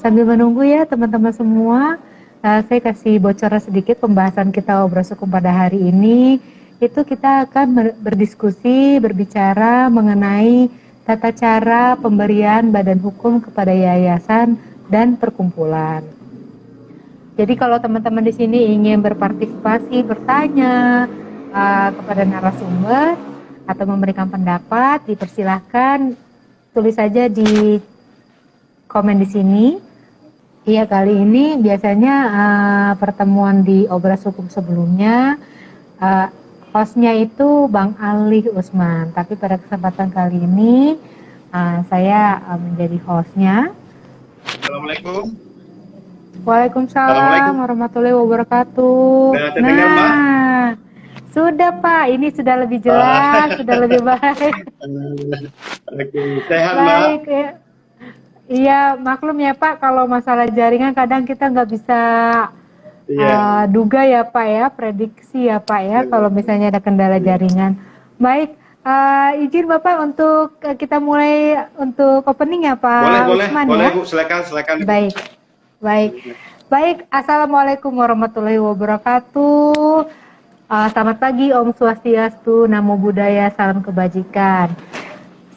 Sambil menunggu ya teman-teman semua, saya kasih bocoran sedikit pembahasan kita Obras Hukum pada hari ini. Itu kita akan berdiskusi, berbicara mengenai tata cara pemberian badan hukum kepada yayasan dan perkumpulan. Jadi kalau teman-teman di sini ingin berpartisipasi, bertanya kepada narasumber atau memberikan pendapat, dipersilahkan tulis saja di komen di sini. Iya, kali ini biasanya pertemuan di Obras Hukum sebelumnya hostnya itu Bang Ali Usman, tapi pada kesempatan kali ini saya menjadi hostnya. Assalamualaikum. Waalaikumsalam warahmatullahi wabarakatuh. Nah, sudah Pak, ini sudah lebih jelas, sudah lebih baik. Sehat, baik, ya. Iya, maklum ya Pak, kalau masalah jaringan kadang kita nggak bisa duga ya Pak ya, prediksi ya Pak ya, kalau misalnya ada kendala jaringan. Baik, izin Bapak untuk kita mulai untuk opening ya Pak Usman. Boleh ya? Bu, silakan. Baik. Assalamualaikum warahmatullahi wabarakatuh. Selamat pagi, Om Swastiastu, Namo Buddhaya, salam kebajikan.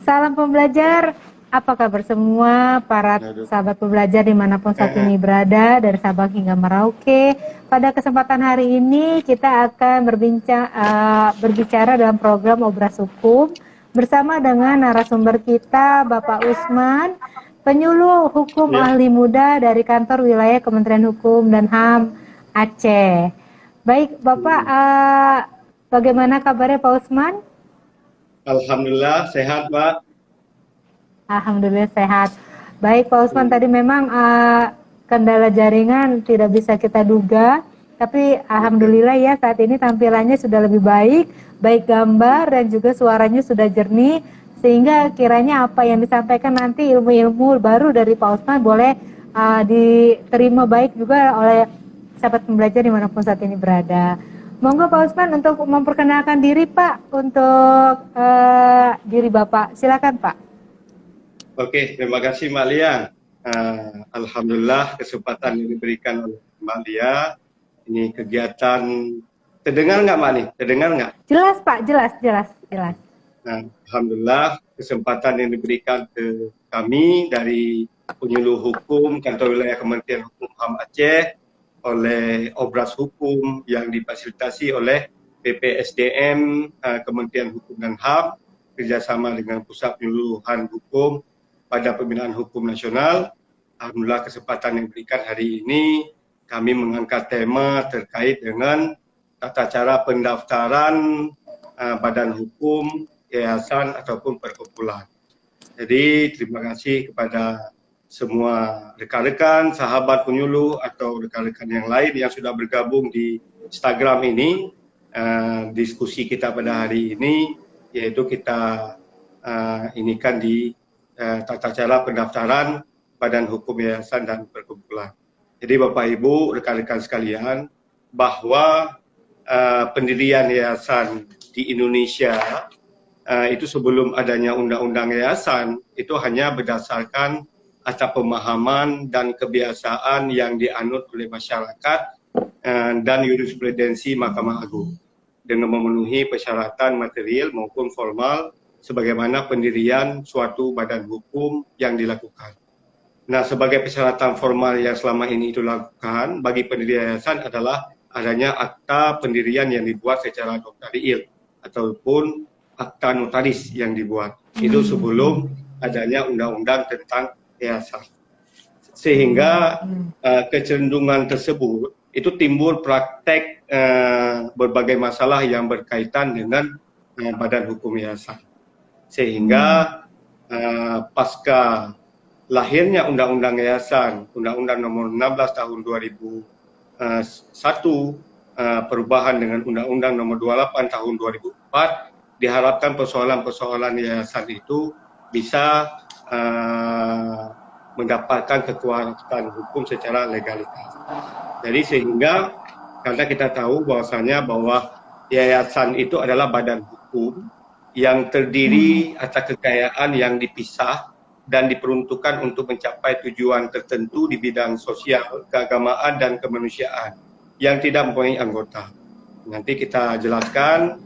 Salam pembelajar. Apa kabar semua para sahabat pembelajar dimanapun saat ini berada, dari Sabang hingga Merauke. Pada kesempatan hari ini kita akan berbicara dalam program Obras Hukum bersama dengan narasumber kita Bapak Usman, penyuluh hukum ahli muda dari kantor wilayah Kementerian Hukum dan HAM Aceh. Baik Bapak, bagaimana kabarnya Pak Usman? Alhamdulillah sehat Pak. Alhamdulillah sehat. Baik Pak Usman, tadi memang kendala jaringan tidak bisa kita duga, tapi alhamdulillah ya saat ini tampilannya sudah lebih baik gambar dan juga suaranya sudah jernih, sehingga kiranya apa yang disampaikan nanti ilmu-ilmu baru dari Pak Usman boleh diterima baik juga oleh sahabat pembelajar dimanapun saat ini berada. Monggo Pak Usman untuk memperkenalkan diri Pak, untuk diri Bapak, silakan Pak. Oke, terima kasih Mbak Lia. Alhamdulillah kesempatan yang diberikan oleh Mbak Lia. Ini kegiatan, terdengar nggak Mbak nih? Terdengar nggak? Jelas Pak, jelas. Nah, alhamdulillah kesempatan yang diberikan ke kami dari penyuluh hukum kantor wilayah Kementerian Hukum HAM Aceh oleh Obras Hukum yang difasilitasi oleh PPSDM Kementerian Hukum dan HAM kerjasama dengan Pusat Penyuluhan Hukum pada Pembinaan Hukum Nasional. Alhamdulillah kesempatan yang diberikan hari ini kami mengangkat tema terkait dengan tata cara pendaftaran badan hukum, yayasan ataupun perkumpulan. Jadi terima kasih kepada semua rekan-rekan, sahabat penyuluh atau rekan-rekan yang lain yang sudah bergabung di Instagram ini. Diskusi kita pada hari ini yaitu kita inikan di tata cara pendaftaran badan hukum, yayasan dan perkumpulan. Jadi Bapak Ibu, rekan-rekan sekalian, bahwa pendirian yayasan di Indonesia itu sebelum adanya undang-undang yayasan itu hanya berdasarkan atas pemahaman dan kebiasaan yang dianut oleh masyarakat dan jurisprudensi Mahkamah Agung dengan memenuhi persyaratan material maupun formal sebagaimana pendirian suatu badan hukum yang dilakukan. Nah, sebagai persyaratan formal yang selama ini dilakukan bagi pendirian yayasan adalah adanya akta pendirian yang dibuat secara notariil ataupun akta notaris yang dibuat. Itu sebelum adanya undang-undang tentang yayasan. Sehingga kecenderungan tersebut itu timbul praktek berbagai masalah yang berkaitan dengan badan hukum yayasan. Sehingga pasca lahirnya Undang-Undang Yayasan, Undang-Undang Nomor 16 Tahun 2001, perubahan dengan Undang-Undang Nomor 28 Tahun 2004, diharapkan persoalan-persoalan yayasan itu bisa mendapatkan kekuatan hukum secara legalitas. Jadi sehingga karena kita tahu bahwasanya bahwa yayasan itu adalah badan hukum yang terdiri atas kekayaan yang dipisah dan diperuntukkan untuk mencapai tujuan tertentu di bidang sosial, keagamaan dan kemanusiaan yang tidak mempunyai anggota. Nanti kita jelaskan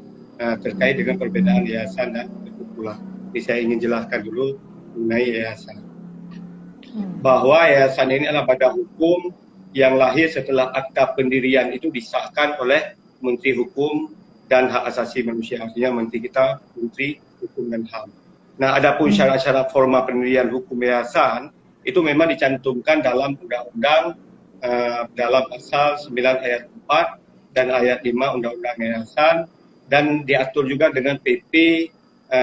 terkait dengan perbedaan yayasan dan perkumpulan. Jadi saya ingin jelaskan dulu mengenai yayasan. Bahwa yayasan ini adalah badan hukum yang lahir setelah akta pendirian itu disahkan oleh Menteri Hukum dan Hak Asasi Manusia, artinya Menteri kita, Menteri Hukum dan HAM. Nah, adapun syarat-syarat formal pendirian hukum yayasan itu memang dicantumkan dalam undang-undang dalam pasal 9 ayat 4 dan ayat 5 Undang-Undang Yayasan, dan diatur juga dengan PP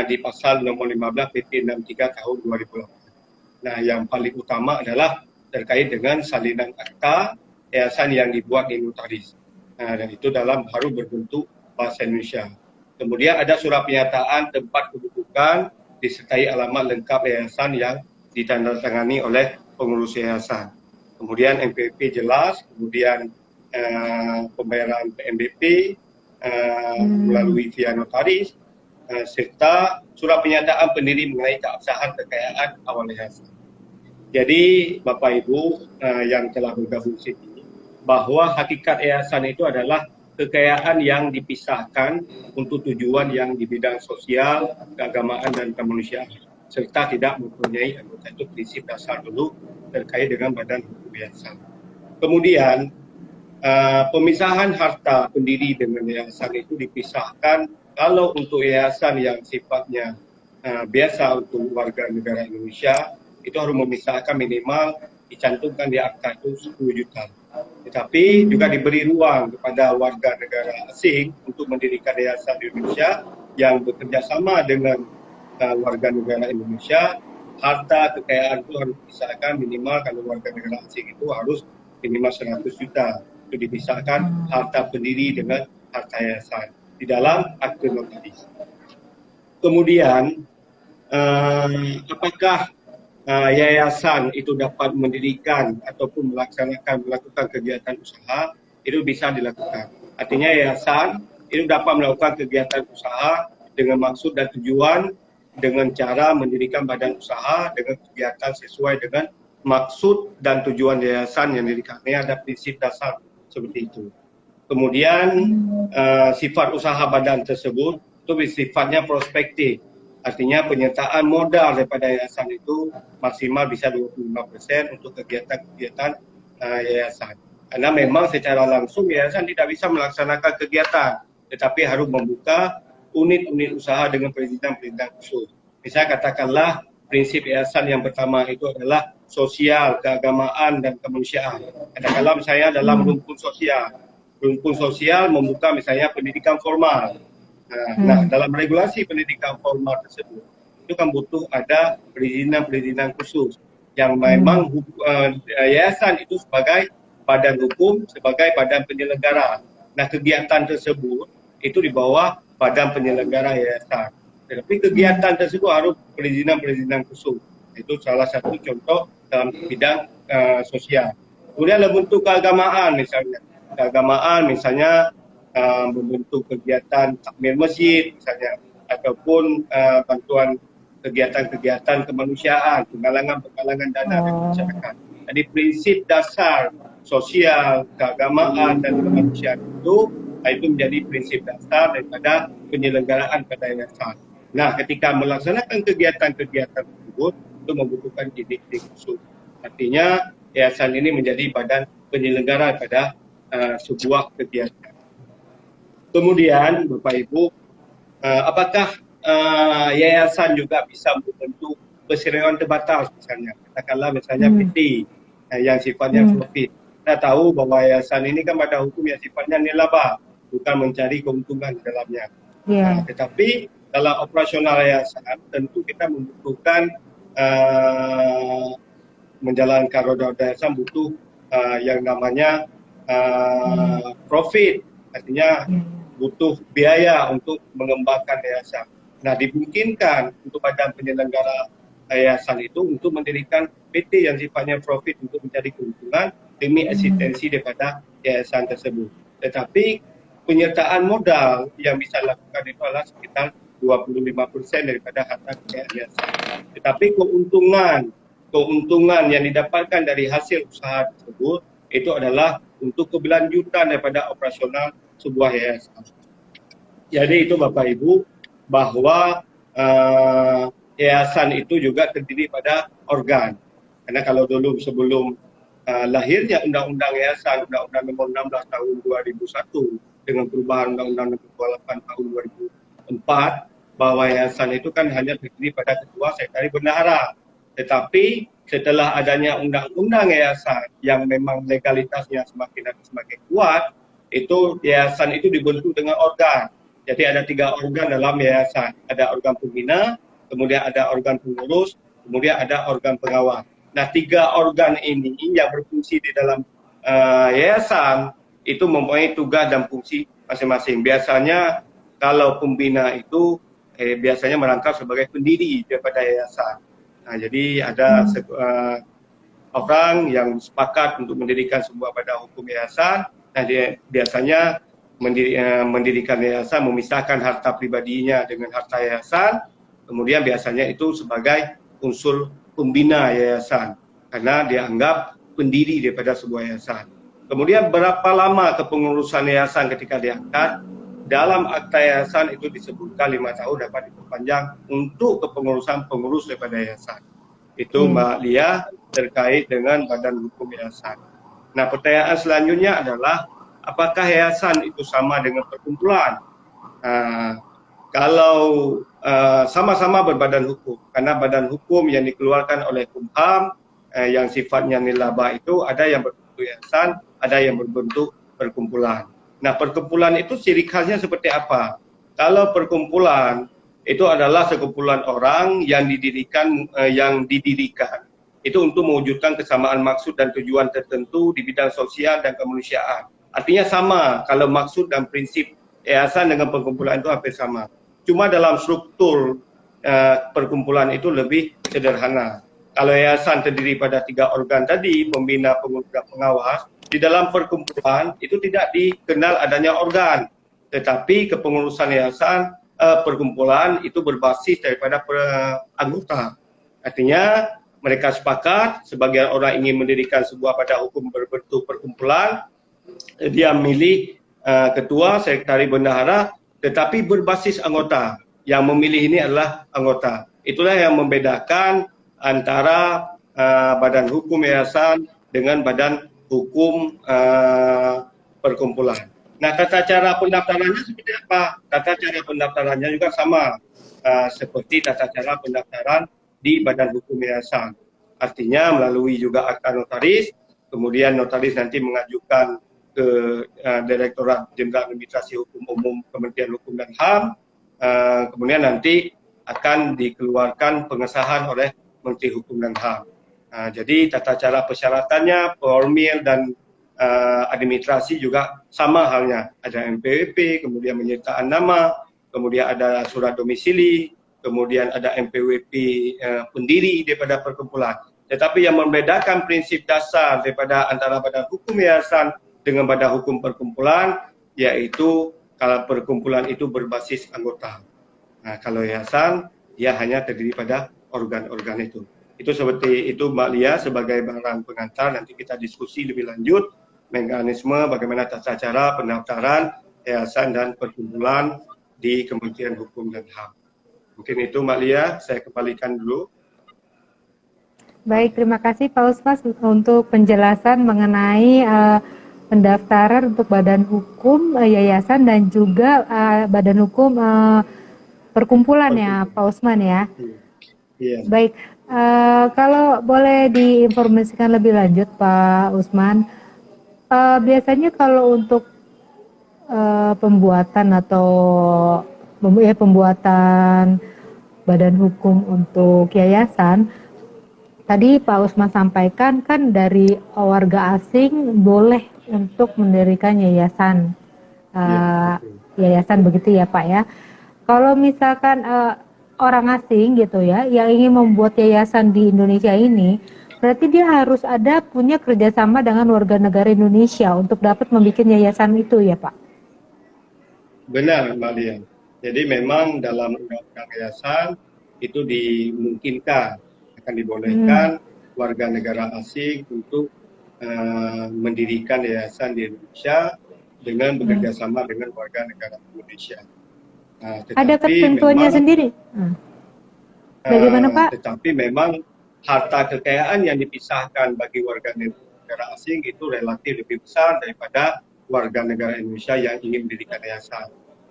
di pasal nomor 15 PP 63 tahun 2008. Nah, yang paling utama adalah terkait dengan salinan akta yayasan yang dibuat di notaris. Dan itu baru berbentuk bahasa Indonesia. Kemudian ada surat pernyataan tempat kedudukan disertai alamat lengkap yayasan yang ditandatangani oleh pengurus yayasan. Kemudian MPP jelas, kemudian pembayaran PMBP melalui via notaris, serta surat pernyataan pendiri mengenai keabsahan kekayaan awal yayasan. Jadi Bapak Ibu yang telah bergabung sini, bahwa hakikat yayasan itu adalah kekayaan yang dipisahkan untuk tujuan yang di bidang sosial, keagamaan dan kemanusiaan, serta tidak mempunyai anggota. Itu prinsip dasar dulu terkait dengan badan hukum yayasan. Kemudian pemisahan harta pendiri dengan yayasan itu dipisahkan kalau untuk yayasan yang sifatnya biasa untuk warga negara Indonesia, itu harus memisahkan minimal dicantumkan di akta itu 10 juta. Tetapi juga diberi ruang kepada warga negara asing untuk mendirikan yayasan di Indonesia yang bekerja sama dengan warga negara Indonesia. Harta kekayaan itu harus dipisahkan minimal, kalau warga negara asing itu harus minimal 100 juta. Itu dipisahkan harta pendiri dengan harta yayasan di dalam akte notaris. Kemudian apakah yayasan itu dapat mendirikan ataupun melakukan kegiatan usaha, itu bisa dilakukan. Artinya yayasan itu dapat melakukan kegiatan usaha dengan maksud dan tujuan, dengan cara mendirikan badan usaha dengan kegiatan sesuai dengan maksud dan tujuan yayasan yang didirikan. Ini ada prinsip dasar seperti itu. Kemudian sifat usaha badan tersebut itu sifatnya prospektif. Artinya penyertaan modal daripada yayasan itu maksimal bisa 25% untuk kegiatan-kegiatan yayasan. Karena memang secara langsung yayasan tidak bisa melaksanakan kegiatan, tetapi harus membuka unit-unit usaha dengan perizinan-perizinan khusus. Misalnya katakanlah prinsip yayasan yang pertama itu adalah sosial, keagamaan dan kemanusiaan. Katakanlah misalnya dalam rumpun sosial. Rumpun sosial membuka misalnya pendidikan formal. Nah, dalam regulasi pendidikan formal tersebut, itu kan butuh ada perizinan-perizinan khusus yang memang yayasan itu sebagai badan hukum, sebagai badan penyelenggara. Nah, kegiatan tersebut itu di bawah badan penyelenggara yayasan. Tetapi kegiatan tersebut harus perizinan-perizinan khusus. Itu salah satu contoh dalam bidang sosial. Kemudian dalam bentuk keagamaan misalnya. Keagamaan misalnya membentuk kegiatan takmir masjid misalnya, ataupun bantuan kegiatan-kegiatan kemanusiaan, penggalangan dana dari masyarakat. Jadi prinsip dasar sosial, keagamaan dan kemanusiaan itu menjadi prinsip dasar daripada penyelenggaraan pada yayasan. Nah, ketika melaksanakan kegiatan-kegiatan tersebut itu membutuhkan izin khusus. Artinya yayasan ini menjadi badan penyelenggara pada sebuah kegiatan. Kemudian Bapak Ibu, apakah yayasan juga bisa membentuk perseroan terbatas misalnya? Katakanlah misalnya PT yang sifatnya profit. Kita tahu bahwa yayasan ini kan pada hukum yang sifatnya nilaba, bukan mencari keuntungan di dalamnya. Tetapi dalam operasional yayasan tentu kita membutuhkan menjalankan roda yayasan butuh yang namanya profit, artinya butuh biaya untuk mengembangkan yayasan. Nah, dimungkinkan untuk badan penyelenggara yayasan itu untuk mendirikan PT yang sifatnya profit untuk mencari keuntungan demi eksistensi daripada yayasan tersebut. Tetapi penyertaan modal yang bisa dilakukan itu adalah sekitar 25% daripada harta kekayaan yayasan. Tetapi keuntungan yang didapatkan dari hasil usaha tersebut itu adalah untuk keberlanjutan daripada operasional sebuah yayasan. Jadi itu Bapak Ibu, bahwa yayasan itu juga terdiri pada organ. Karena kalau dulu sebelum lahirnya Undang-Undang Yayasan, Undang-Undang Nomor 16 Tahun 2001 dengan perubahan Undang-Undang Nomor 28 Tahun 2004, bahwa yayasan itu kan hanya terdiri pada ketua, sekretaris, bendahara. Tetapi setelah adanya Undang-Undang Yayasan yang memang legalitasnya semakin kuat, itu yayasan itu dibentuk dengan organ. Jadi ada 3 organ dalam yayasan. Ada organ pembina, kemudian ada organ pengurus, kemudian ada organ pengawas. Nah, 3 organ ini yang berfungsi di dalam yayasan itu mempunyai tugas dan fungsi masing-masing. Biasanya kalau pembina itu biasanya merangkap sebagai pendiri daripada yayasan. Nah, jadi ada orang yang sepakat untuk mendirikan sebuah badan hukum yayasan. Nah, dia biasanya mendirikan yayasan, memisahkan harta pribadinya dengan harta yayasan, kemudian biasanya itu sebagai unsur pembina yayasan, karena dianggap pendiri daripada sebuah yayasan. Kemudian berapa lama kepengurusan yayasan ketika diangkat? Dalam akta yayasan itu disebutkan 5 tahun dapat diperpanjang untuk kepengurusan pengurus daripada yayasan. Itu Mbak Lia terkait dengan badan hukum yayasan. Nah, pertanyaan selanjutnya adalah apakah yayasan itu sama dengan perkumpulan? Kalau sama-sama berbadan hukum, karena badan hukum yang dikeluarkan oleh Kumham yang sifatnya nilaba itu ada yang berbentuk yayasan, ada yang berbentuk perkumpulan. Nah, perkumpulan itu ciri khasnya seperti apa? Kalau perkumpulan itu adalah sekumpulan orang yang didirikan itu untuk mewujudkan kesamaan maksud dan tujuan tertentu di bidang sosial dan kemanusiaan. Artinya sama, kalau maksud dan prinsip yayasan dengan perkumpulan itu hampir sama. Cuma dalam struktur perkumpulan itu lebih sederhana. Kalau yayasan terdiri pada 3 organ tadi, pembina, pengurus, dan pengawas, di dalam perkumpulan itu tidak dikenal adanya organ. Tetapi kepengurusan yayasan, perkumpulan itu berbasis daripada anggota. Artinya mereka sepakat, sebagian orang ingin mendirikan sebuah badan hukum berbentuk perkumpulan, dia milih ketua, sekretaris, bendahara, tetapi berbasis anggota. Yang memilih ini adalah anggota. Itulah yang membedakan antara badan hukum yayasan dengan badan hukum perkumpulan. Nah, tata cara pendaftarannya seperti apa? Tata cara pendaftarannya juga sama seperti tata cara pendaftaran di badan hukum yayasan. Artinya melalui juga akta notaris, kemudian notaris nanti mengajukan ke Direktorat Jenderal Administrasi Hukum Umum Kementerian Hukum dan HAM, kemudian nanti akan dikeluarkan pengesahan oleh Menteri Hukum dan HAM. Jadi tata cara persyaratannya, formil dan administrasi juga sama halnya. Ada MPWP, kemudian penyertaan nama, kemudian ada surat domisili, kemudian ada MPWP pendiri daripada perkumpulan. Tetapi yang membedakan prinsip dasar daripada antara badan hukum yayasan dengan badan hukum perkumpulan, yaitu kalau perkumpulan itu berbasis anggota. Nah, kalau yayasan, dia hanya terdiri pada organ-organ itu. Itu seperti itu Mbak Lia sebagai barang pengantar. Nanti kita diskusi lebih lanjut mekanisme bagaimana tata cara pendaftaran yayasan dan perkumpulan di Kementerian Hukum dan HAM. Mungkin itu Mbak Lia, saya kembalikan dulu. Baik, terima kasih Pak Usmas untuk penjelasan mengenai pendaftaran untuk badan hukum yayasan dan juga badan hukum perkumpulan ya Pak Usman ya. Yeah. Baik, kalau boleh diinformasikan lebih lanjut Pak Usman, biasanya kalau untuk pembuatan atau pembuatan badan hukum untuk yayasan, tadi Pak Usman sampaikan kan dari warga asing boleh untuk mendirikan yayasan, yayasan begitu ya Pak ya. Kalau misalkan orang asing gitu ya, yang ingin membuat yayasan di Indonesia ini, berarti dia harus ada punya kerjasama dengan warga negara Indonesia untuk dapat membuat yayasan itu ya Pak? Benar Mbak Lia. Jadi memang dalam undang-undang yayasan itu dimungkinkan akan dibolehkan warga negara asing untuk mendirikan yayasan di Indonesia dengan bekerja sama dengan warga negara Indonesia. Ada Tetapi ketentuannya memang sendiri. Bagaimana Pak? tetapi memang harta kekayaan yang dipisahkan bagi warga negara asing itu relatif lebih besar daripada warga negara Indonesia yang ingin mendirikan yayasan.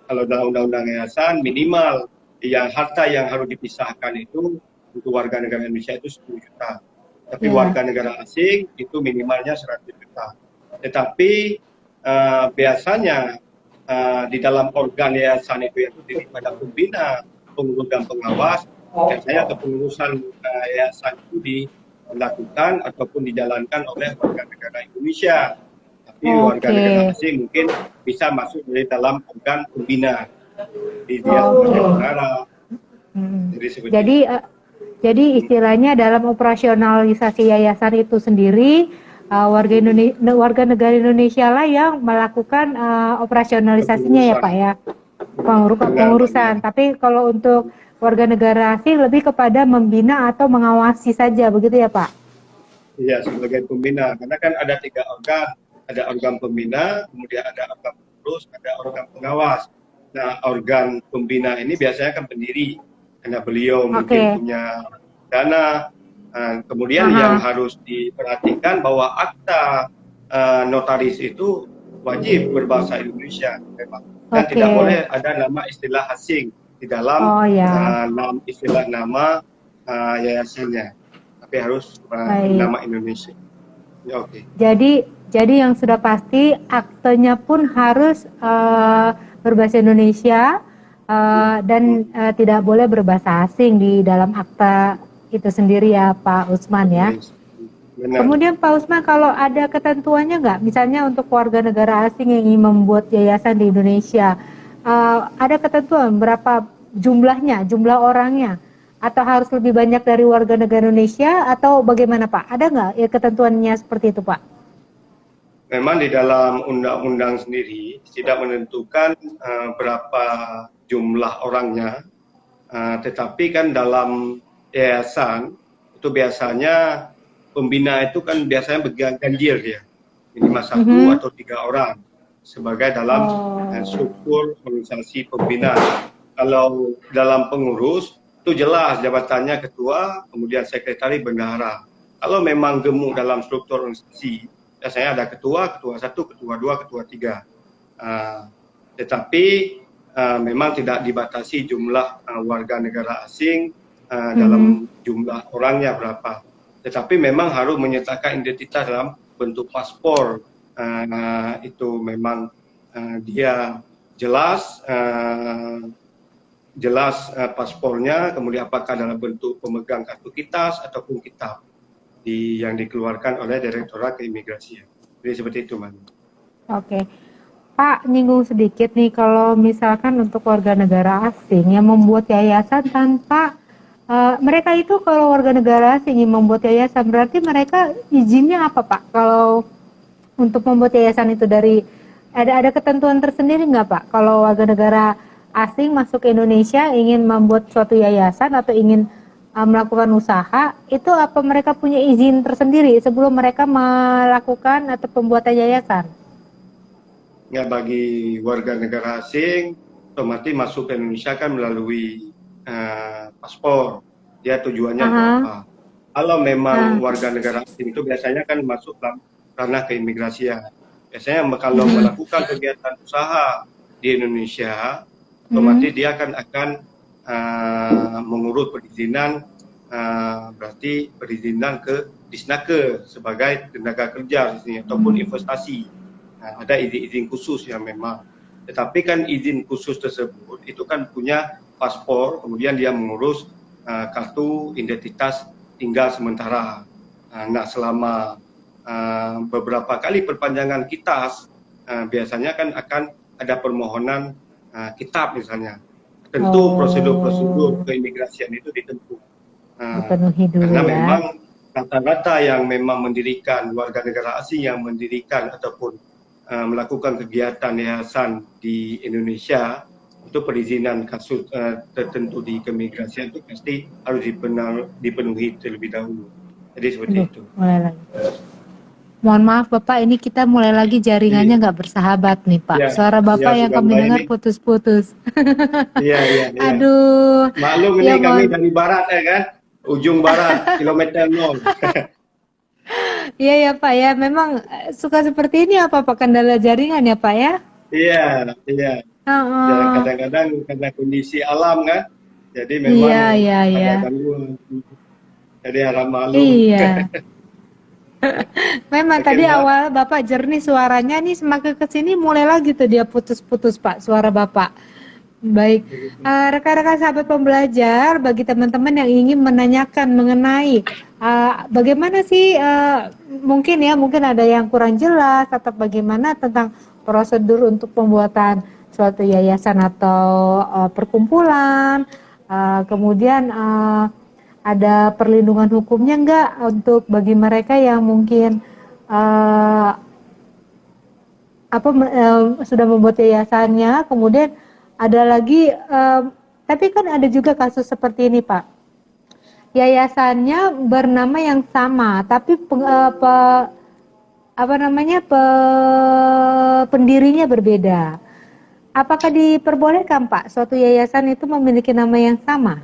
Kalau dalam undang-undang yayasan minimal yang harta yang harus dipisahkan itu untuk warga negara Indonesia itu 10 juta. Tapi warga negara asing itu minimalnya 100 juta. Tetapi biasanya di dalam organ yayasan itu yang terdiri pada pembina, pengurus dan pengawas, biasanya kepengurusan yayasan itu dilakukan ataupun dijalankan oleh warga negara Indonesia. Tapi warga negara asing mungkin bisa masuk dari dalam organ pembina di negara. Jadi istilahnya dalam operasionalisasi yayasan itu sendiri warga negara Indonesia lah yang melakukan operasionalisasinya ya Pak ya, pengurusan. Tapi kalau untuk warga negara asing lebih kepada membina atau mengawasi saja, begitu ya Pak? Iya, sebagai pembina, karena kan ada 3 organ, ada organ pembina, kemudian ada organ pengurus, ada organ pengawas. Nah, organ pembina ini biasanya kan pendiri, karena beliau mungkin punya dana. Kemudian yang harus diperhatikan bahwa akta notaris itu wajib berbahasa Indonesia memang. Dan tidak boleh ada nama istilah asing di dalam istilah nama yayasannya, tapi harus nama Indonesia. Ya, Jadi yang sudah pasti aktenya pun harus berbahasa Indonesia dan tidak boleh berbahasa asing di dalam akta itu sendiri ya Pak Usman ya. Benar. Kemudian Pak Usman, kalau ada ketentuannya nggak, misalnya untuk warga negara asing yang ingin membuat yayasan di Indonesia, ada ketentuan berapa jumlahnya, jumlah orangnya, atau harus lebih banyak dari warga negara Indonesia, atau bagaimana Pak? Ada nggak ya ketentuannya seperti itu Pak? Memang di dalam undang-undang sendiri tidak menentukan berapa jumlah orangnya, tetapi kan dalam yayasan itu biasanya pembina itu kan biasanya berganjil ya, minimal 1 atau 3 orang sebagai dalam struktur organisasi pembina. Kalau dalam pengurus itu jelas jabatannya ketua, kemudian sekretari, bendahara. Kalau memang gemuk dalam struktur organisasi, biasanya ada ketua, ketua 1, ketua 2, ketua 3. Tetapi memang tidak dibatasi jumlah warga negara asing dalam jumlah orangnya berapa. Tetapi memang harus menyertakan identitas dalam bentuk paspor. Itu memang dia jelas paspornya, kemudian apakah dalam bentuk pemegang kartu kitas ataupun kitab yang dikeluarkan oleh Direktorat Keimigrasian. Jadi seperti itu, Mbak. Oke. Pak, nyinggung sedikit nih, kalau misalkan untuk warga negara asing yang membuat yayasan tanpa mereka itu, kalau warga negara asing ingin membuat yayasan, berarti mereka izinnya apa Pak? Kalau untuk membuat yayasan itu dari ada ketentuan tersendiri nggak Pak? Kalau warga negara asing masuk ke Indonesia ingin membuat suatu yayasan atau ingin melakukan usaha, itu apa mereka punya izin tersendiri sebelum mereka melakukan atau pembuatan yayasan? Ya, bagi warga negara asing otomatis masuk ke Indonesia kan melalui paspor, dia tujuannya untuk apa. Kalau memang warga negara asing itu biasanya kan masuk dalam ranah keimigrasian. Biasanya kalau melakukan kegiatan usaha di Indonesia, otomatis dia akan mengurus perizinan, berarti perizinan ke Disnaker sebagai tenaga kerja di sini ataupun investasi. Ada izin khusus yang memang. Tetapi kan izin khusus tersebut itu kan punya paspor, kemudian dia mengurus kartu identitas tinggal sementara. Nah, selama beberapa kali perpanjangan kitas, biasanya kan akan ada permohonan kitab misalnya. Tentu prosedur-prosedur keimigrasian itu ditempuh. Karena memang rata-rata yang memang mendirikan, warga negara asing yang mendirikan ataupun melakukan kegiatan yayasan di Indonesia, itu perizinan kasus tertentu di keimigrasian itu pasti harus dipenuhi terlebih dahulu. Jadi seperti itu. Mulai lagi. Mohon maaf Bapak, ini kita mulai lagi jaringannya nggak bersahabat nih Pak. Ya, Suara Bapak ya, yang sudah kami mulai dengar ini. putus-putus. Iya. Aduh. Maklum Ya, ini kami dari barat ya kan, ujung barat, kilometer 0. Iya ya Pak ya, memang suka seperti ini apa Pak, kendala jaringan ya Pak ya? Iya. Dan Heeh. kadang-kadang karena kondisi alam kan, jadi Iya, memang iya, iya. ada gangguan. Jadi harap maklum. Iya. Memang Oke, tadi Mbak. awal Bapak jernih suaranya, nih semakin ke sini mulai lagi tuh dia putus-putus Pak suara Bapak. Baik, rekan-rekan sahabat pembelajar, bagi teman-teman yang ingin menanyakan mengenai bagaimana sih mungkin ada yang kurang jelas atau bagaimana tentang prosedur untuk pembuatan suatu yayasan atau perkumpulan, kemudian ada perlindungan hukumnya enggak untuk bagi mereka yang mungkin sudah membuat yayasannya, kemudian ada lagi, tapi kan ada juga kasus seperti ini Pak. Yayasannya bernama yang sama, tapi pendirinya berbeda. Apakah diperbolehkan Pak suatu yayasan itu memiliki nama yang sama?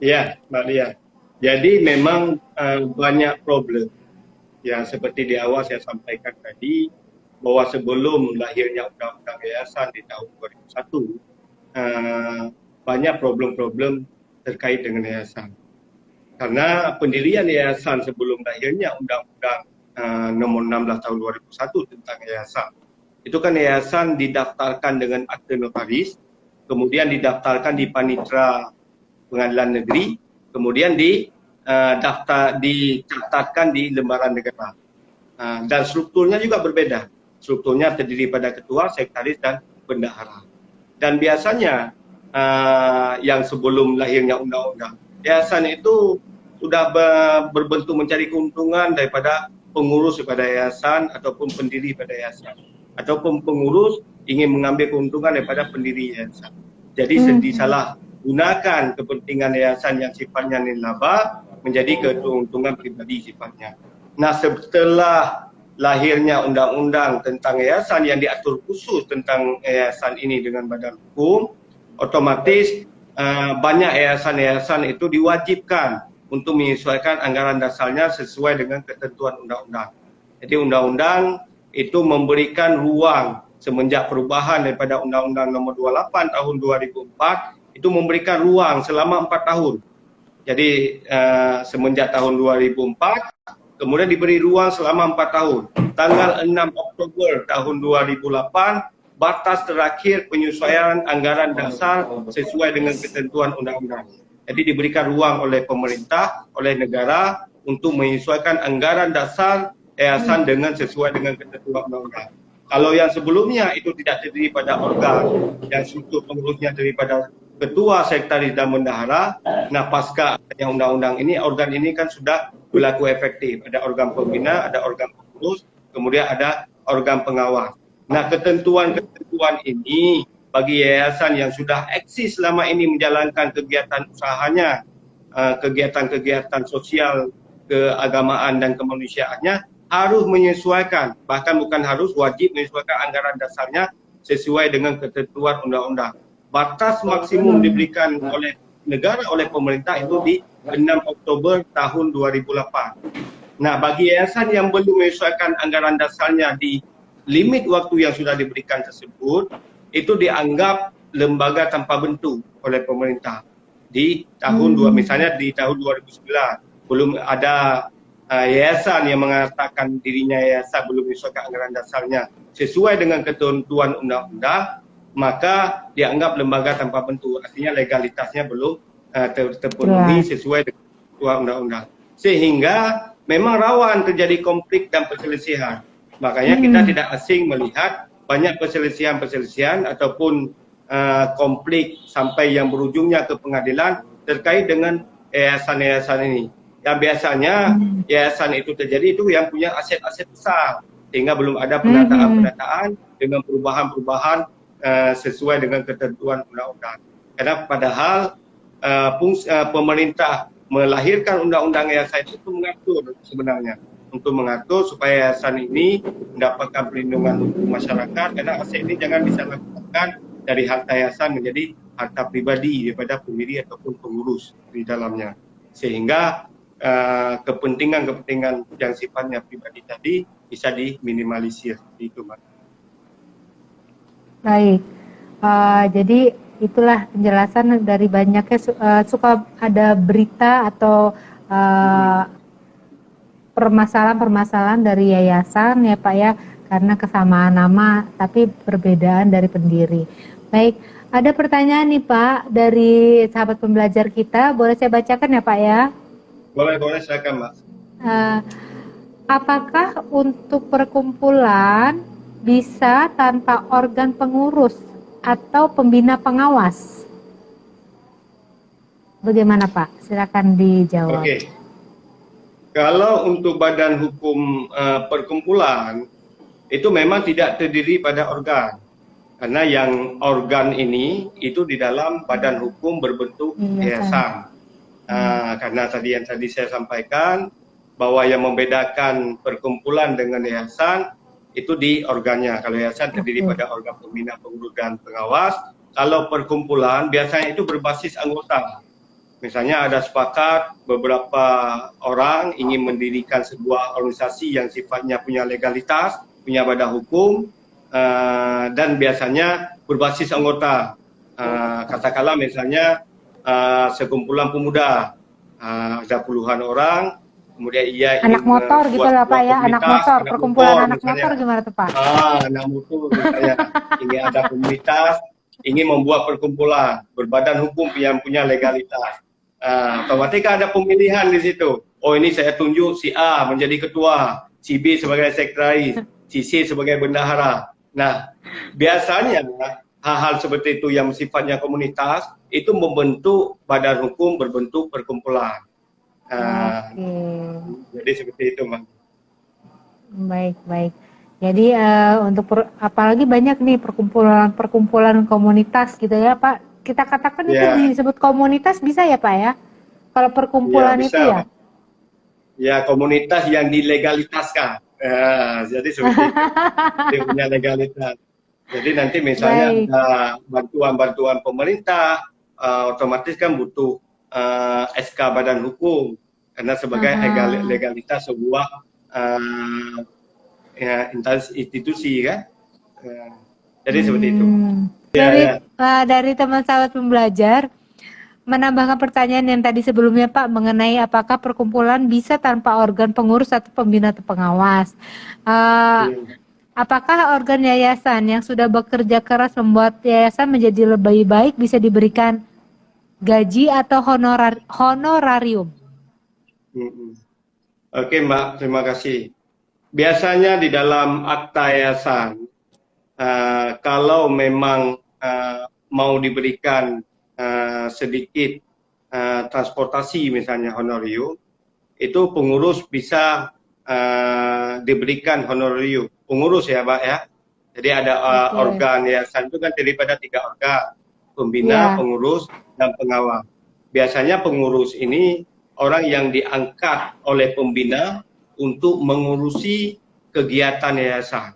Ya, Mbak Lia. Jadi memang banyak problem. Ya, seperti di awal saya sampaikan tadi, bahwa sebelum lahirnya Undang-Undang Yayasan di tahun 2001, banyak problem-problem terkait dengan yayasan. Karena pendirian yayasan sebelum lahirnya Undang-Undang Nomor 16 tahun 2001 tentang yayasan, itu kan yayasan didaftarkan dengan akte notaris, kemudian didaftarkan di Panitra Pengadilan Negeri, kemudian dicatatkan di lembaran negara. Dan strukturnya juga berbeda. Strukturnya terdiri pada ketua, sekretaris, dan bendahara. Dan biasanya yang sebelum lahirnya undang-undang, yayasan itu sudah berbentuk mencari keuntungan daripada pengurus pada yayasan ataupun pendiri pada yayasan, ataupun pengurus ingin mengambil keuntungan daripada pendiri yayasan. Jadi disalah gunakan kepentingan yayasan yang sifatnya nilaba menjadi keuntungan pribadi sifatnya. Nah, setelah lahirnya undang-undang tentang yayasan yang diatur khusus tentang yayasan ini dengan badan hukum, otomatis banyak yayasan-yayasan itu diwajibkan untuk menyesuaikan anggaran dasarnya sesuai dengan ketentuan undang-undang. Jadi undang-undang itu memberikan ruang semenjak perubahan daripada Undang-Undang Nomor 28 tahun 2004, itu memberikan ruang selama 4 tahun. Jadi semenjak tahun 2004, kemudian diberi ruang selama 4 tahun. Tanggal 6 Oktober tahun 2008, batas terakhir penyesuaian anggaran dasar sesuai dengan ketentuan undang-undang. Jadi diberikan ruang oleh pemerintah, oleh negara untuk menyesuaikan anggaran dasar yayasan dengan sesuai dengan ketentuan undang-undang. Kalau yang sebelumnya itu tidak terdiri pada organ, yang struktur pengurusnya daripada ketua, sekretaris, dan bendahara. Nah, pasca yang undang-undang ini, organ ini kan sudah berlaku efektif. Ada organ pembina, ada organ pengurus, kemudian ada organ pengawas. Nah, ketentuan-ketentuan ini bagi yayasan yang sudah eksis selama ini menjalankan kegiatan usahanya, kegiatan-kegiatan sosial, keagamaan, dan kemanusiaannya, harus menyesuaikan, bahkan bukan harus, wajib menyesuaikan anggaran dasarnya sesuai dengan ketentuan undang-undang. Batas maksimum diberikan oleh negara, oleh pemerintah itu di 6 Oktober tahun 2008. Nah, bagi yayasan yang belum menyesuaikan anggaran dasarnya di limit waktu yang sudah diberikan tersebut, itu dianggap lembaga tanpa bentuk oleh pemerintah. Di tahun misalnya di tahun 2009, belum ada yayasan yang mengatakan dirinya yayasan belum menyesuaikan anggaran dasarnya sesuai dengan ketentuan undang-undang, maka dianggap lembaga tanpa bentuk. Artinya legalitasnya belum terpenuhi sesuai dengan ketentuan undang-undang. Sehingga memang rawan terjadi konflik dan perselisihan. Makanya kita tidak asing melihat banyak perselisihan ataupun konflik sampai yang berujungnya ke pengadilan terkait dengan yayasan-yayasan ini. Dan biasanya yayasan itu terjadi itu yang punya aset-aset besar, sehingga belum ada penataan-penataan dengan perubahan-perubahan sesuai dengan ketentuan undang-undang. Karena padahal pemerintah melahirkan undang-undang yayasan itu mengatur sebenarnya untuk mengatur supaya yayasan ini mendapatkan perlindungan hukum masyarakat, karena aset ini jangan disalahgunakan dari harta yayasan menjadi harta pribadi daripada pendiri ataupun pengurus di dalamnya, sehingga kepentingan-kepentingan yang sifatnya pribadi tadi bisa diminimalisir. Itu, Mbak. Baik, jadi itulah penjelasan dari banyaknya suka ada berita atau permasalahan-permasalahan dari yayasan ya Pak ya, karena kesamaan nama tapi perbedaan dari pendiri. Baik, ada pertanyaan nih Pak dari sahabat pembelajar kita, boleh saya bacakan ya Pak ya? Boleh, silakan Mbak. Apakah untuk perkumpulan bisa tanpa organ pengurus atau pembina pengawas? Bagaimana Pak? Silakan dijawab. Oke. Kalau untuk badan hukum perkumpulan itu memang tidak terdiri pada organ, karena yang organ ini itu di dalam badan hukum berbentuk yayasan. Karena yang tadi saya sampaikan bahwa yang membedakan perkumpulan dengan yayasan itu di organnya. Kalau yayasan terdiri pada organ pembina, pengurus dan pengawas. Kalau perkumpulan biasanya itu berbasis anggota. Misalnya ada sepakat beberapa orang ingin mendirikan sebuah organisasi yang sifatnya punya legalitas, punya badan hukum, dan biasanya berbasis anggota. Katakanlah misalnya sekumpulan pemuda, ada puluhan orang, kemudian ia anak motor gitu lah Pak ya, anak motor, perkumpulan anak motor gimana tuh Pak? Anak motor misalnya ingin ada komunitas, ingin membuat perkumpulan berbadan hukum yang punya legalitas. Otomatis ada pemilihan di situ. Oh, ini saya tunjuk si A menjadi ketua, si B sebagai sekretaris, si C sebagai bendahara. Nah, biasanya hal-hal seperti itu yang sifatnya komunitas itu membentuk badan hukum berbentuk perkumpulan. Jadi seperti itu, Mbak. Baik. Jadi untuk apalagi banyak nih perkumpulan komunitas gitu ya Pak. Kita katakan itu disebut komunitas bisa ya Pak ya? Kalau perkumpulan ya, bisa, itu ya? Ya, komunitas yang dilegalitaskan. Jadi seperti itu. Dia punya legalitas. Jadi nanti misalnya ada bantuan-bantuan pemerintah, otomatis kan butuh SK badan hukum. Karena sebagai legalitas sebuah institusi kan. Jadi seperti itu. Dari teman sahabat pembelajar menambahkan pertanyaan yang tadi sebelumnya Pak mengenai apakah perkumpulan bisa tanpa organ pengurus atau pembina atau pengawas. Apakah organ yayasan yang sudah bekerja keras membuat yayasan menjadi lebih baik bisa diberikan gaji atau honorarium? Oke Mbak, terima kasih. Biasanya di dalam akta yayasan, kalau memang mau diberikan sedikit transportasi misalnya honorium, itu pengurus bisa diberikan honorium. Pengurus ya Pak ya. Jadi ada organ yayasan itu kan daripada 3 organ, pembina, pengurus, dan pengawas. Biasanya pengurus ini orang yang diangkat oleh pembina untuk mengurusi kegiatan yayasan.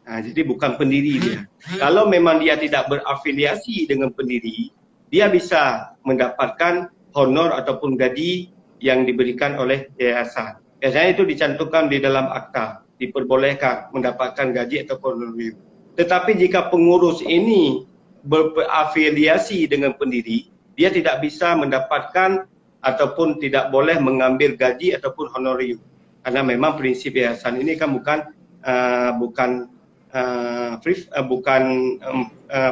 Nah, jadi bukan pendiri dia. Kalau memang dia tidak berafiliasi dengan pendiri, dia bisa mendapatkan honor ataupun gaji yang diberikan oleh yayasan. Biasanya itu dicantumkan di dalam akta, diperbolehkan mendapatkan gaji atau honorium. Tetapi jika pengurus ini berafiliasi dengan pendiri, dia tidak bisa mendapatkan ataupun tidak boleh mengambil gaji ataupun honorium. Karena memang prinsip yayasan ini kan bukan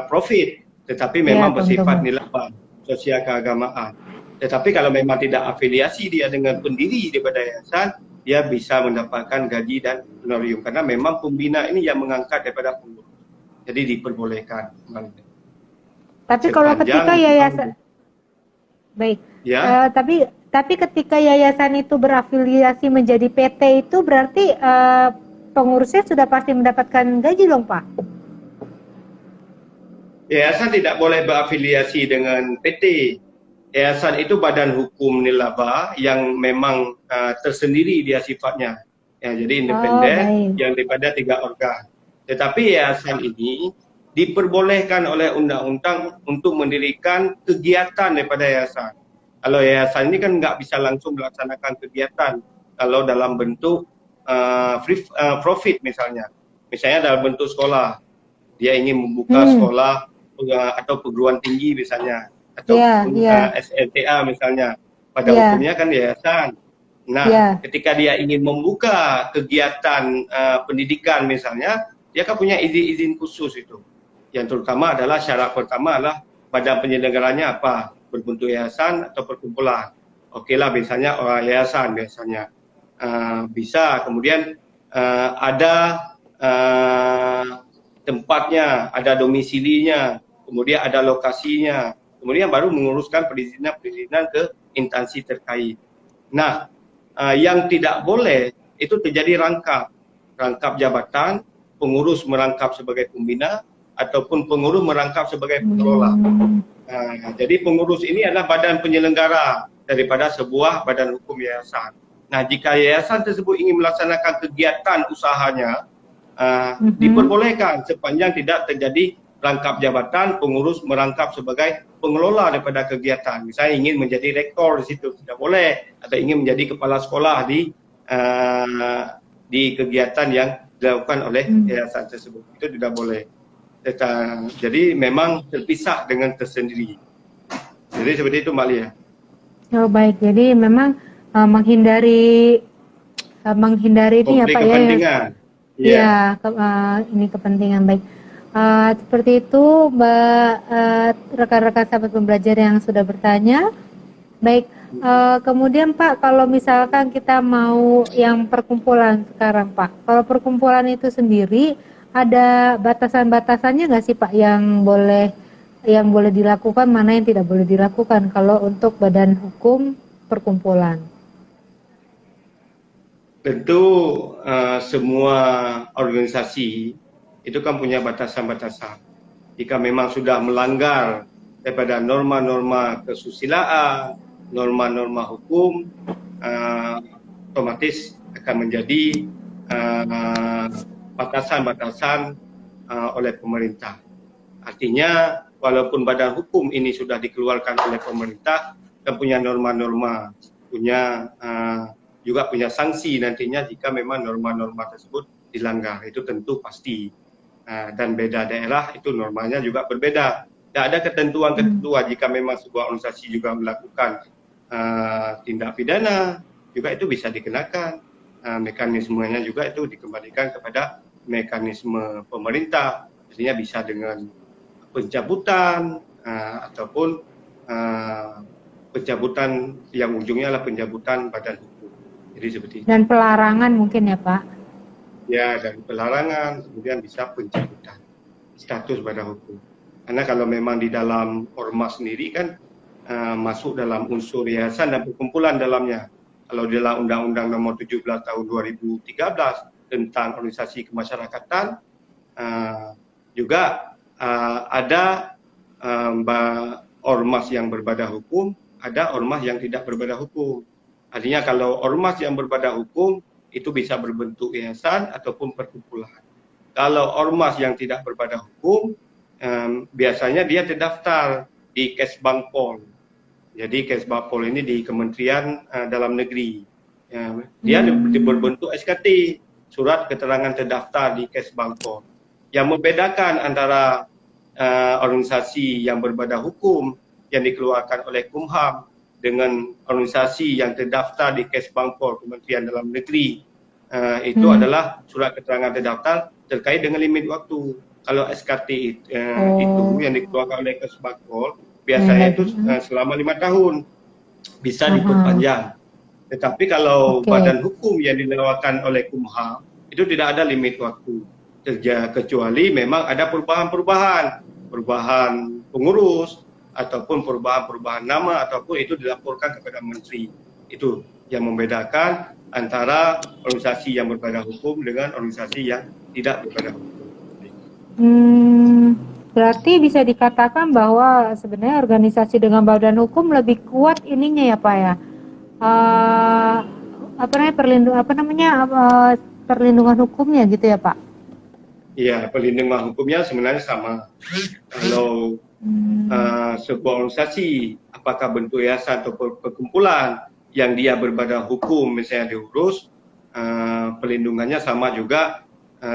profit, tetapi memang bersifat nilai sosial keagamaan. Tetapi kalau memang tidak afiliasi dia dengan pendiri daripada yayasan, dia bisa mendapatkan gaji dan honorium karena memang pembina ini yang mengangkat daripada pengurus. Jadi diperbolehkan. Tapi kalau ketika yayasan tapi ketika yayasan itu berafiliasi menjadi PT itu berarti pengurusnya sudah pasti mendapatkan gaji dong Pak? yayasan tidak boleh berafiliasi dengan PT. Yayasan itu badan hukum nilaba yang memang tersendiri dia sifatnya. Ya, jadi Oh, independen baik. yang daripada 3 organ. Tetapi yayasan ini diperbolehkan oleh undang-undang untuk mendirikan kegiatan daripada yayasan. Kalau yayasan ini kan nggak bisa langsung melaksanakan kegiatan kalau dalam bentuk profit misalnya. Misalnya dalam bentuk sekolah, dia ingin membuka sekolah atau perguruan tinggi misalnya, Iya, ataupun iya, SLTA misalnya, pada iya, hukumnya kan yayasan. Nah, iya. ketika dia ingin membuka kegiatan pendidikan misalnya, dia kan punya izin-izin khusus itu. Yang terutama adalah syarat pertama adalah badan penyelenggaranya apa, berbentuk yayasan atau perkumpulan. Oke lah, misalnya orang yayasan biasanya bisa. Kemudian ada tempatnya, ada domisilinya, kemudian ada lokasinya, kemudian baru menguruskan perizinan ke instansi terkait. Nah, yang tidak boleh itu terjadi rangkap jabatan, pengurus merangkap sebagai pembina, ataupun pengurus merangkap sebagai pengelola. Jadi pengurus ini adalah badan penyelenggara daripada sebuah badan hukum yayasan. Nah, jika yayasan tersebut ingin melaksanakan kegiatan usahanya, diperbolehkan sepanjang tidak terjadi rangkap jabatan pengurus merangkap sebagai pengelola daripada kegiatan. Misalnya ingin menjadi rektor di situ tidak boleh, atau ingin menjadi kepala sekolah di kegiatan yang dilakukan oleh yayasan tersebut, itu tidak boleh. Jadi memang terpisah dengan tersendiri. Jadi seperti itu Mbak Lia. Oh, baik. Jadi memang menghindari ini ya Konflik Pak ya. kepentingan. Iya, ini kepentingan baik. Seperti itu Mbak, rekan-rekan sahabat pembelajar yang sudah bertanya. Baik, kemudian Pak, kalau misalkan kita mau yang perkumpulan sekarang Pak, kalau perkumpulan itu sendiri ada batasan-batasannya nggak sih Pak yang boleh dilakukan, mana yang tidak boleh dilakukan kalau untuk badan hukum perkumpulan? Tentu semua organisasi itu kan punya batasan-batasan. Jika memang sudah melanggar daripada norma-norma kesusilaan, norma-norma hukum, otomatis akan menjadi batasan-batasan oleh pemerintah. Artinya walaupun badan hukum ini sudah dikeluarkan oleh pemerintah, kan punya norma-norma, juga punya sanksi nantinya jika memang norma-norma tersebut dilanggar. Itu tentu pasti. Dan beda daerah itu normanya juga berbeda. Tidak ada ketentuan-ketentuan jika memang sebuah organisasi juga melakukan tindak pidana, juga itu bisa dikenakan. Mekanismenya juga itu dikembalikan kepada mekanisme pemerintah. Artinya bisa dengan pencabutan ataupun pencabutan yang ujungnya adalah pencabutan badan hukum. Jadi seperti itu. Dan pelarangan mungkin ya Pak? Ya, dan pelarangan, kemudian bisa pencabutan status badan hukum. Karena kalau memang di dalam ormas sendiri kan masuk dalam unsur yayasan dan perkumpulan dalamnya. Kalau di dalam Undang-Undang Nomor 17 Tahun 2013 tentang organisasi kemasyarakatan, juga ada ormas yang berbadan hukum, ada ormas yang tidak berbadan hukum. Artinya kalau ormas yang berbadan hukum itu bisa berbentuk yayasan ataupun perkumpulan. Kalau ormas yang tidak berbadan hukum, biasanya dia terdaftar di Kesbangpol. Jadi Kesbangpol ini di Kementerian Dalam Negeri. Dia berbentuk SKT, surat keterangan terdaftar di Kesbangpol. Yang membedakan antara organisasi yang berbadan hukum yang dikeluarkan oleh Kumham dengan organisasi yang terdaftar di Kesbangpol Kementerian Dalam Negeri itu adalah surat keterangan terdaftar terkait dengan limit waktu. Kalau SKT itu yang dikeluarkan oleh Kesbangpol biasanya itu selama 5 tahun, bisa diperpanjang. Tetapi kalau badan hukum yang dikeluarkan oleh Kumham itu tidak ada limit waktu, kecuali memang ada perubahan pengurus ataupun perubahan nama, ataupun itu dilaporkan kepada menteri. Itu yang membedakan antara organisasi yang berbadan hukum dengan organisasi yang tidak berbadan hukum. Berarti bisa dikatakan bahwa sebenarnya organisasi dengan badan hukum lebih kuat ininya ya Pak ya. Eh, perlindungan hukumnya gitu ya Pak. Ya, perlindungan hukumnya sebenarnya sama. Kalau sebuah organisasi, apakah bentuk yayasan atau perkumpulan yang dia berbadan hukum misalnya diurus, perlindungannya sama juga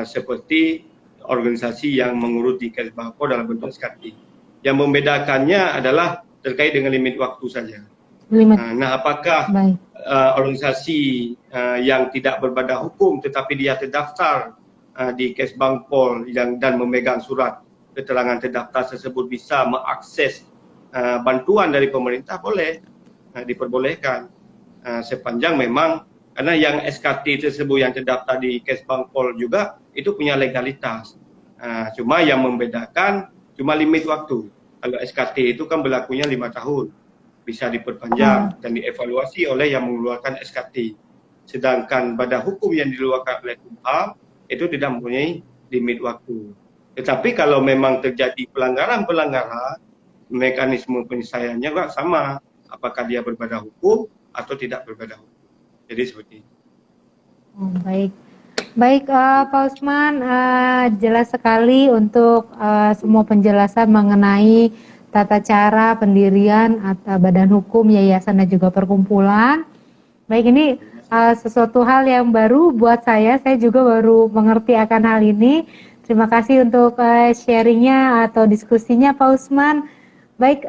seperti organisasi yang mengurus di Kesbangpol dalam bentuk SKT. Yang membedakannya adalah terkait dengan limit waktu saja. Nah, apakah organisasi yang tidak berbadan hukum tetapi dia terdaftar di Kesbangpol dan memegang surat keterangan terdaftar tersebut bisa mengakses bantuan dari pemerintah? Boleh, diperbolehkan sepanjang memang, karena yang SKT tersebut yang terdaftar di Kesbangpol juga itu punya legalitas. Cuma yang membedakan cuma limit waktu. Kalau SKT itu kan berlakunya 5 tahun, bisa diperpanjang dan dievaluasi oleh yang mengeluarkan SKT. Sedangkan badan hukum yang dikeluarkan oleh Kumham itu tidak mempunyai limit waktu. Tetapi kalau memang terjadi pelanggaran-pelanggaran, mekanisme penyelesaiannya juga sama, apakah dia berbadan hukum atau tidak berbadan hukum. Jadi seperti itu. Baik. Baik Pak Usman, jelas sekali untuk semua penjelasan mengenai tata cara pendirian atau badan hukum, yayasan dan juga perkumpulan. Baik, ini sesuatu hal yang baru buat saya juga baru mengerti akan hal ini. Terima kasih untuk sharingnya atau diskusinya Pak Usman. Baik,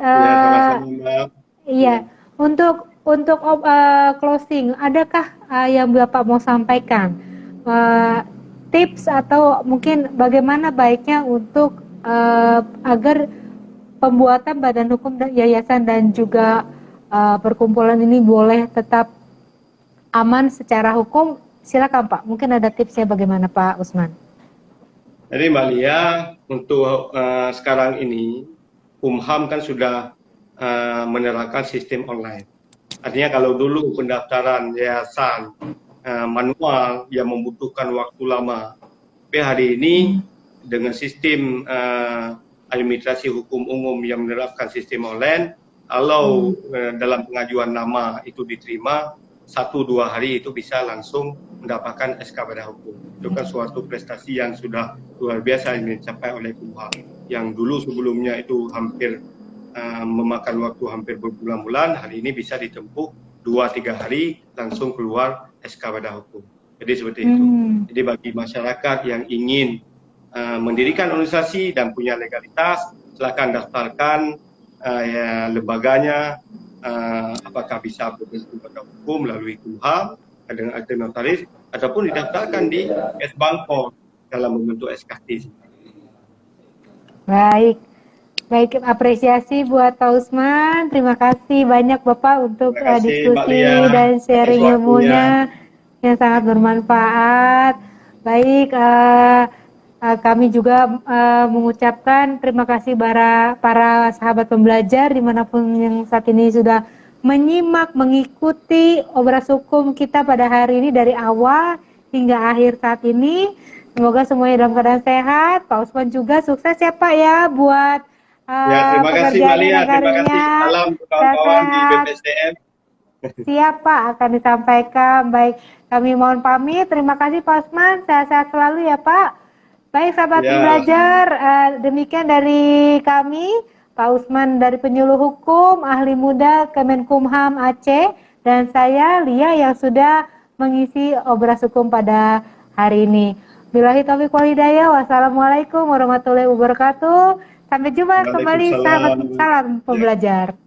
iya, untuk closing, adakah yang Bapak mau sampaikan? Tips atau mungkin bagaimana baiknya untuk agar pembuatan badan hukum yayasan dan juga perkumpulan ini boleh tetap aman secara hukum? Silakan Pak, mungkin ada tipsnya bagaimana Pak Usman? Jadi Mbak Lia, untuk sekarang ini Kumham kan sudah menerapkan sistem online. Artinya kalau dulu pendaftaran yayasan manual yang membutuhkan waktu lama, tapi hari ini dengan sistem administrasi hukum umum yang menerapkan sistem online, kalau dalam pengajuan nama itu diterima, 1-2 hari itu bisa langsung mendapatkan SK badan hukum. Itu kan suatu prestasi yang sudah luar biasa yang dicapai oleh Kumham. Yang dulu sebelumnya itu hampir memakan waktu hampir berbulan-bulan, hari ini bisa ditempuh 2-3 hari langsung keluar SK badan hukum. Jadi seperti itu. Jadi bagi masyarakat yang ingin mendirikan organisasi dan punya legalitas, silakan daftarkan lembaganya, apakah bisa berbentuk badan hukum melalui Kumham dengan akte notaris, ataupun didaftarkan di Kesbangpol dalam membentuk SKT. Baik, apresiasi buat Pak Usman. Terima kasih banyak Bapak untuk diskusi dan sharing ilmunya yang sangat bermanfaat. Baik, kami juga mengucapkan terima kasih para sahabat pembelajar dimanapun yang saat ini sudah menyimak, mengikuti obras hukum kita pada hari ini dari awal hingga akhir saat ini. Semoga semuanya dalam keadaan sehat. Pak Usman juga sukses ya Pak ya buat terima kasih Mbak Lia, terima kasih. Salam kawan-kawan di BPSDM. Siap Pak, akan disampaikan. Baik, kami mohon pamit. Terima kasih Pak Usman, sehat-sehat selalu ya Pak. Baik sahabat pembelajar, demikian dari kami, Pak Usman dari Penyuluh Hukum, Ahli Muda Kemenkumham Aceh, dan saya Lia yang sudah mengisi obras hukum pada hari ini. Billahi taufiq wal hidayah. Wassalamualaikum warahmatullahi wabarakatuh. Sampai jumpa kembali sahabat, salam pembelajar.